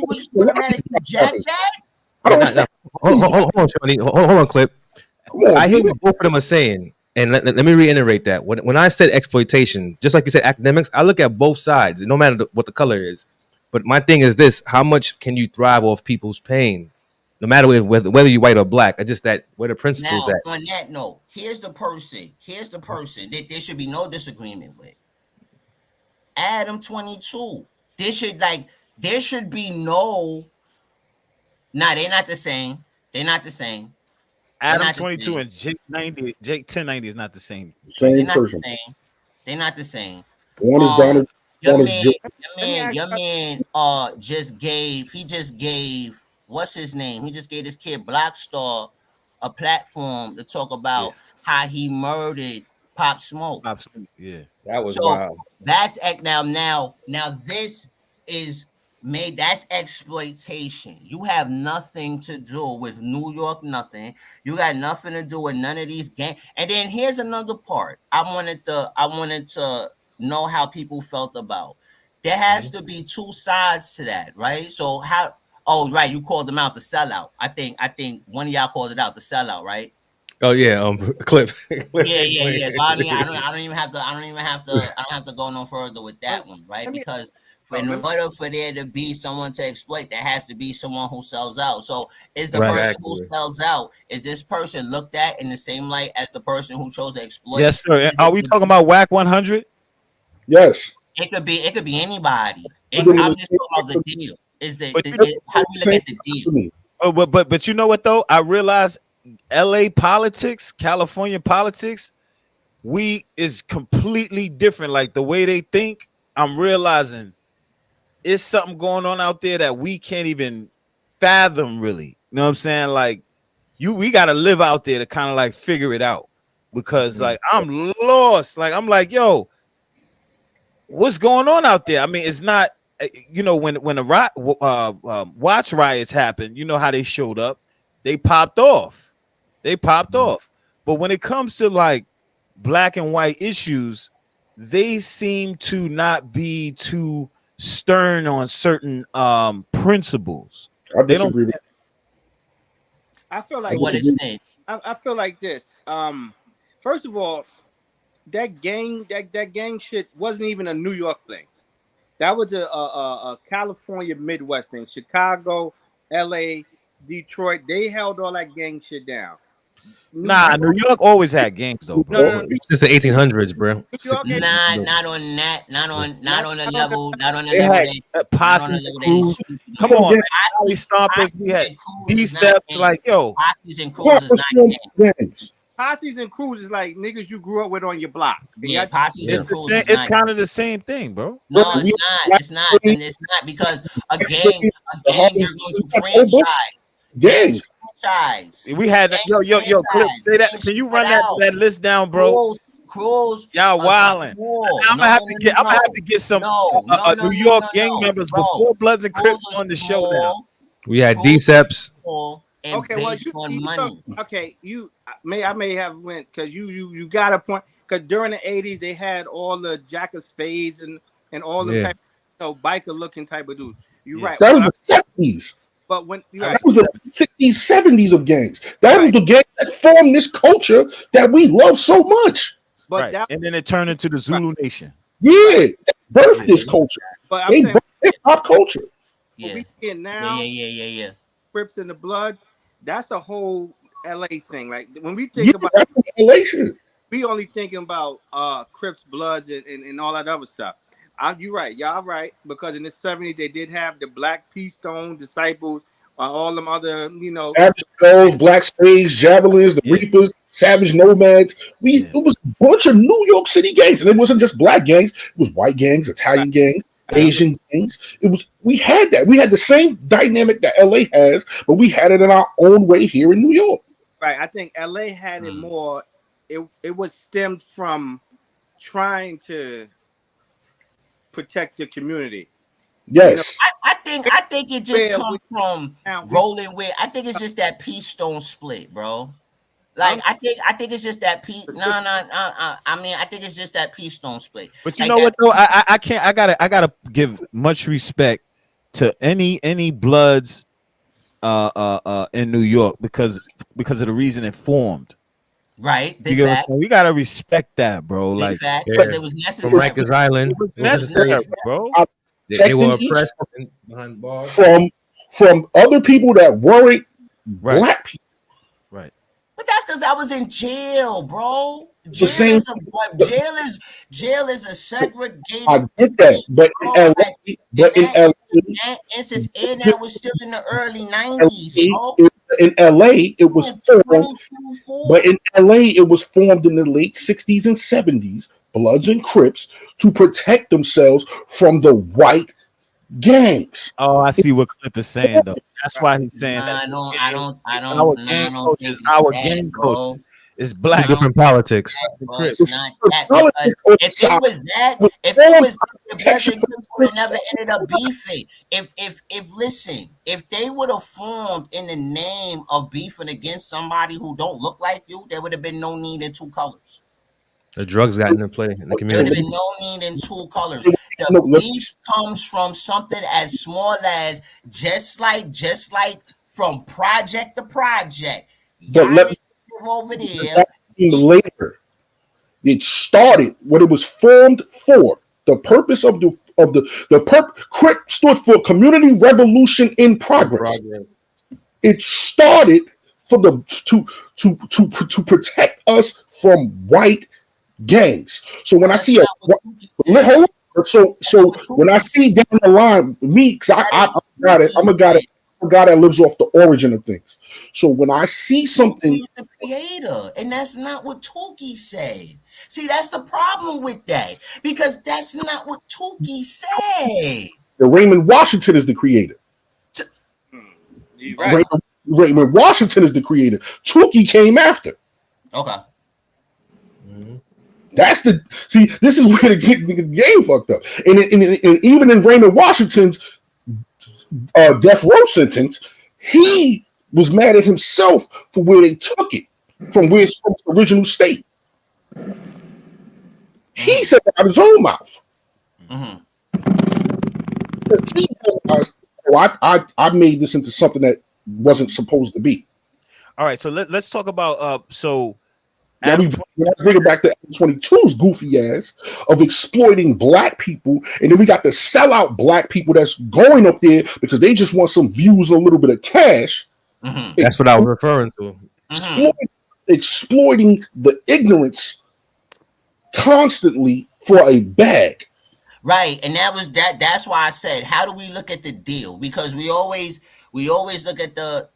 would just automatically jack that. Hold on, Shawnee. Hold on, Clip. I hear what both of them are saying. And let me reiterate that. When I said exploitation, just like you said academics, I look at both sides, no matter what the color is. But my thing is this: how much can you thrive off people's pain, no matter whether you're white or black? It's just that where the principles now, at. On that note, here's the person that there should be no disagreement with. Adam 22. There should be no. Nah, they're not the same. Adam 22 and Jake 1090 is not the same. Same person. They're not the same. One is Donald. Your man just gave what's his name? He just gave this kid Blackstar a platform to talk about how he murdered Pop Smoke. Yeah. That was wild. That's now this is made, that's exploitation. You have nothing to do with New York, nothing. You got nothing to do with none of these gangs. And then here's another part. I wanted to know how people felt about. There has to be two sides to that, right? So right, you called them out the sellout. I think one of y'all called it out the sellout, right? Oh yeah, Clip. Yeah. So I don't even have to go no further with that one, right? Because in order for there to be someone to exploit, there has to be someone who sells out. So is the person who sells out, is this person looked at in the same light as the person who chose to exploit? Yes, sir. Are we talking about WAC 100? Yes. It could be anybody. I'm just talking about the deal. How do we look at the deal? But you know what though? I realize LA politics, California politics, is completely different. Like the way they think, I'm realizing it's something going on out there that we can't even fathom, really. You know what I'm saying? Like we gotta live out there to kind of like figure it out, because like I'm lost. Like I'm like, yo, what's going on out there? I mean, it's not, you know, when the watch riots happened, you know how they showed up, they popped off. But when it comes to like black and white issues, they seem to not be too stern on certain principles. I disagree with I feel like what extent? I feel like this. First of all, that gang shit wasn't even a New York thing. That was a California Midwest thing. Chicago, LA, Detroit, they held all that gang shit down. New York always had gangs though, bro. It's just the 1800s, bro. Not on that, not on the level, They had posses and crews. Come on, alley stompers. We had D-steps. Like, yo, posses and crews is not gangs. Posses and crews is like niggas you grew up with on your block. Yeah, posses and crews. It's kind of the same thing, bro. No, it's not, and it's not, because a gang you're going to franchise. Gangs. We had that. Yo, Clip, say that. Can you run that list down, bro? Crews. Y'all wilding. I'm gonna have to get some New York gang members before Bloods and Crips on the show now. We had D-Seps. Okay, I may have went, because you got a point, because during the 80s they had all the Jack of Spades and all the type, biker looking type of dudes. You're right. That was the 70s. But when that was the 60s, 70s of gangs. That was the gang that formed this culture that we love so much. But and then it turned into the Zulu Nation. Yeah, that birthed this culture. But they birthed hip hop culture. Yeah. Now, yeah. Crips and the Bloods, that's a whole LA thing. Like when we think about LA shit, we only thinking about Crips, Bloods, and all that other stuff. You're right, y'all right, because in the 70s they did have the Black Peace Stone disciples, all them other, Average Skulls, Black Spades, Javelins, the Reapers, Savage Nomads. It was a bunch of New York City gangs, and it wasn't just black gangs. It was white gangs, Italian gangs, Asian gangs. We had that. We had the same dynamic that LA has, but we had it in our own way here in New York. Right. I think LA had it more. It was stemmed from trying to protect the community. Yes. I think it just comes from rolling with. I think it's just that Peace Stone split, bro. Like I think it's just that Peace. No. I mean, I think it's just that Peace Stone split. But you know what though? I can't. I gotta give much respect to any Bloods in New York because of the reason it formed. Right. You get what we gotta respect that, bro. Big like fact, because it was necessary. From Rikers Island, it was necessary, bro. They were oppressed behind bars from other people that weren't black people. Right. But that's because I was in jail, bro. Jail is a segregated. I get that, but in LA, and that was still in the early 90s, bro. In LA, it was formed, but in LA, it was formed in the late 60s and 70s, Bloods and Crips, to protect themselves from the white gangs. Oh, I see what Clip is saying though. That's why he's saying that. I don't Our gang coach is black. Different politics. It's not that. If it was that, the Bloods and Crips would have never ended up beefing. If they would have formed in the name of beefing against somebody who don't look like you, there would have been no need in two colors. The drugs got into play in the community. There would have been no need in two colors. The beef comes from something as small as just like from project to project. Over there. Later, it started what it was formed for. The purpose of Crip stood for Community Revolution in Progress. It started for to protect us from white gangs. So when I see when I see down the line me, because I'm a guy that lives off the origin of things. So when I see something, he's the creator, and that's not what Tukey said. See, that's the problem with that, because that's not what Tukey said. Raymond Washington is the creator. Right. Raymond Washington is the creator. Tukey came after. Okay. This is where the game fucked up. And even in Raymond Washington's death row sentence, he was mad at himself for where they took it from where it's from the original state. He said that out of his own mouth. Because he realized, I made this into something that wasn't supposed to be. All right, so let's talk about let's bring it back to 22's goofy ass of exploiting black people, and then we got the sellout black people that's going up there because they just want some views and a little bit of cash. That's what I was referring to. Exploiting the ignorance constantly for a bag. Right, and that's why I said, how do we look at the deal? Because we always look at the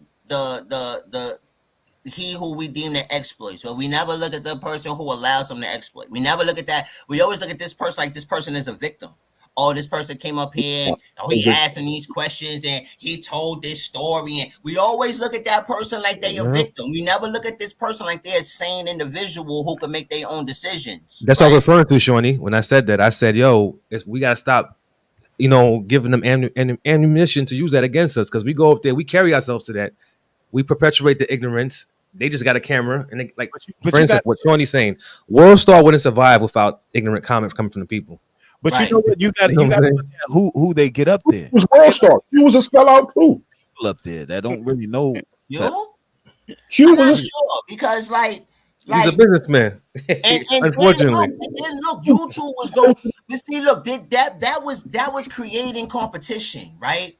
he who we deem to exploit. So we never look at the person who allows them to exploit. We never look at that. We always look at this person like this person is a victim. Oh, this person came up here, he asking these questions and he told this story. And we always look at that person like they're a victim. We never look at this person like they're a sane individual who can make their own decisions. That's what I'm referring to, Shawnee. When I said that, I said, we got to stop, giving them ammunition to use that against us, because we go up there, we carry ourselves to that. We perpetuate the ignorance. They just got a camera, and they, for instance, what Shawnee's saying, World Star wouldn't survive without ignorant comments coming from the people. But you know what? You got to look at who they get up there. It was World Star. He was a sellout too. people up there that don't really know. You? Q I'm not was sure because He's a businessman. and Unfortunately, then look, YouTube was going. You see, look, that was creating competition, right?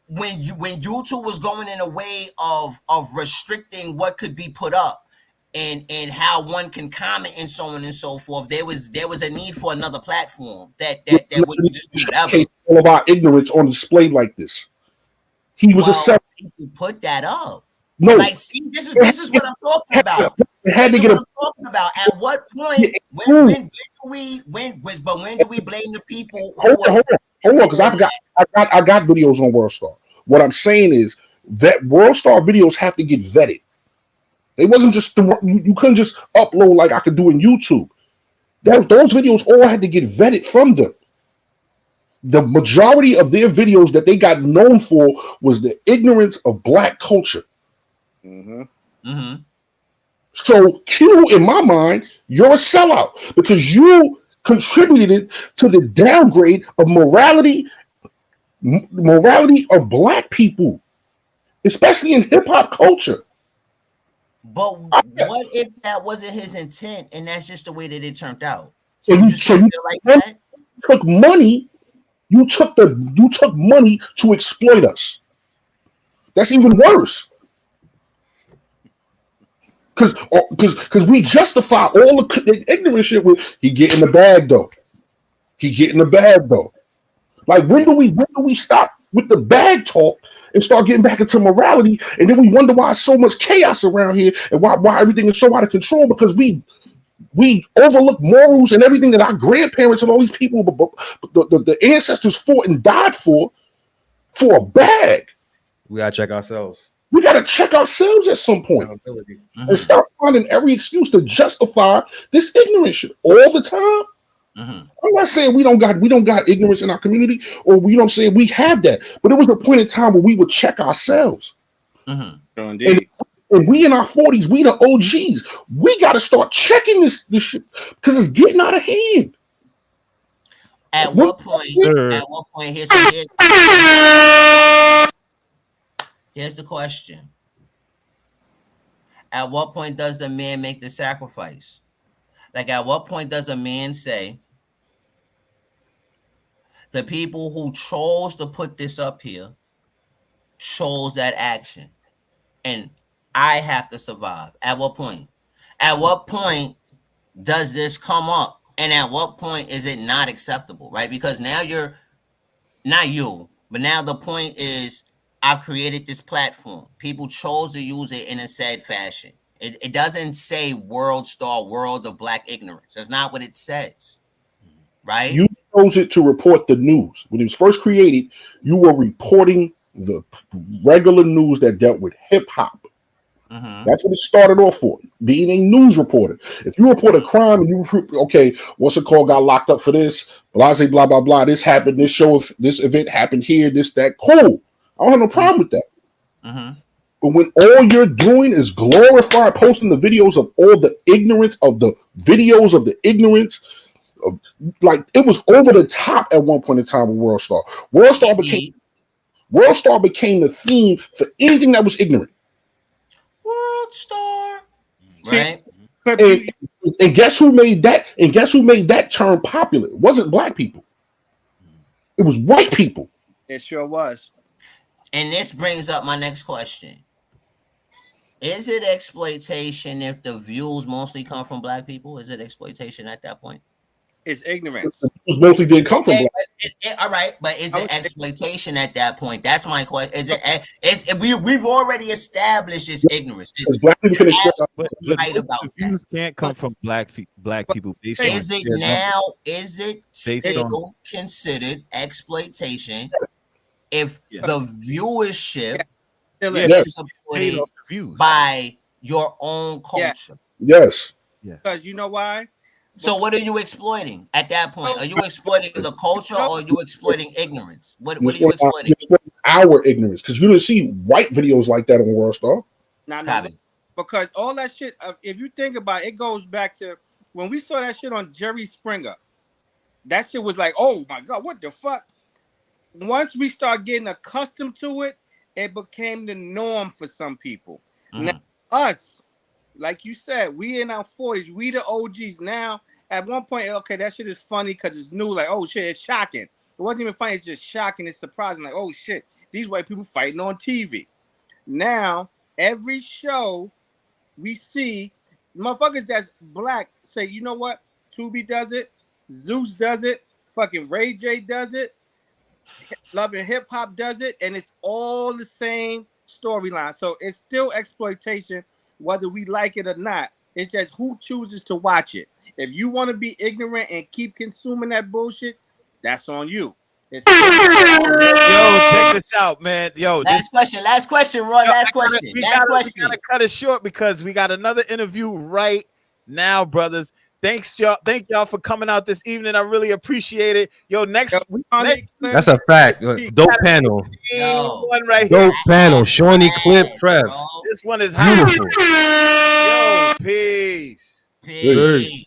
When YouTube was going in a way of restricting what could be put up and how one can comment and so on and so forth, there was a need for another platform that would just do whatever. all of our ignorance on display like this. He was a self. You put that up. No, like, see, this is what I'm talking about. It had This to is get what I'm talking about. At what point? When do we blame the people? Hold on, because I got videos on WorldStar. What I'm saying is that WorldStar videos have to get vetted. It wasn't just you couldn't just upload like I could do in YouTube. Those videos all had to get vetted from them. The majority of their videos that they got known for was the ignorance of Black culture. Mm-hmm. Mm-hmm. So Q, in my mind, you're a sellout because you contributed to the downgrade of morality of Black people, especially in hip hop culture. But what if that wasn't his intent and that's just the way that it turned out? So you feel like that? took money. You took money to exploit us. That's even worse. Because we justify all the ignorant shit with he getting the bag though. He getting the bag though. Like when do we stop with the bag talk and start getting back into morality? And then we wonder why there's so much chaos around here and why everything is so out of control because we overlook morals and everything that our grandparents and all these people, the ancestors fought and died for a bag. we gotta check ourselves. We got to check ourselves at some point and start finding every excuse to justify this ignorant shit all the time. Mm-hmm. I'm not saying we don't got ignorance in our community, or we don't say we have that, but it was a point in time where we would check ourselves. Mm-hmm. So indeed. And we in our 40s, we the OGs. We got to start checking this shit because it's getting out of hand. At what point? Here's the question. At what point does the man make the sacrifice? Like, at what point does a man say, the people who chose to put this up here chose that action, and I have to survive? At what point? At what point does this come up? And at what point is it not acceptable, right? Because now you're not you, but now the point is I've created this platform. People chose to use it in a sad fashion. It doesn't say world of Black ignorance. That's not what it says, right? You chose it to report the news. When it was first created, you were reporting the regular news that dealt with hip hop. Mm-hmm. That's what it started off for, being a news reporter. If you report a crime and what's it called, got locked up for this, blah, blah, blah, blah, this happened, this event happened here, this, that, cool. I don't have no problem with that. Mm-hmm. But when all you're doing is glorifying, posting the videos of all the ignorance of the videos of the ignorance, like it was over the top at one point in time with WorldStar. WorldStar became the theme for anything that was ignorant. WorldStar, right? And guess who made that? And guess who made that term popular? It wasn't Black people. It was white people. It sure was. And this brings up my next question. Is it exploitation if the views mostly come from Black people? Is it exploitation at that point? It's ignorance. It mostly did come from Black. All right, but is it exploitation at that point? That's my question. We've already established it's ignorance. Black people can exploit. But the views can't come from black people. Is it still considered exploitation if the viewership is supported by your own culture? Yes. Because you know why? So what are you exploiting at that point? Are you exploiting the culture or are you exploiting ignorance? What are you exploiting? Our ignorance, because you didn't see white videos like that on WorldStar. No, because all that shit, if you think about it, it goes back to when we saw that shit on Jerry Springer. That shit was like, oh my God, what the fuck? Once we start getting accustomed to it it became the norm for some people. Mhm. Now, us, like you said, we in our 40s, we the OGs now. At one point, okay, that shit is funny because it's new. Like, oh shit, it's shocking. It wasn't even funny, it's just shocking. It's surprising. Like, oh shit, these white people fighting on TV. Now, every show we see, motherfuckers that's black say, you know what? Tubi does it, Zeus does it, fucking Ray J does it, Love and Hip Hop does it, and it's all the same storyline. So it's still exploitation, whether we like it or not. It's just who chooses to watch it. If you want to be ignorant and keep consuming that bullshit, that's on you. It's Yo, check this out, man. Yo, Last question, Ron. Last question. We gotta cut it short because we got another interview right now, brothers. Thank y'all for coming out this evening. I really appreciate it. Yo, next that's a fact. Dope panel. One right here. Dope panel. Shawnee, Clip, Trev. This one is beautiful. Yo, peace. Peace.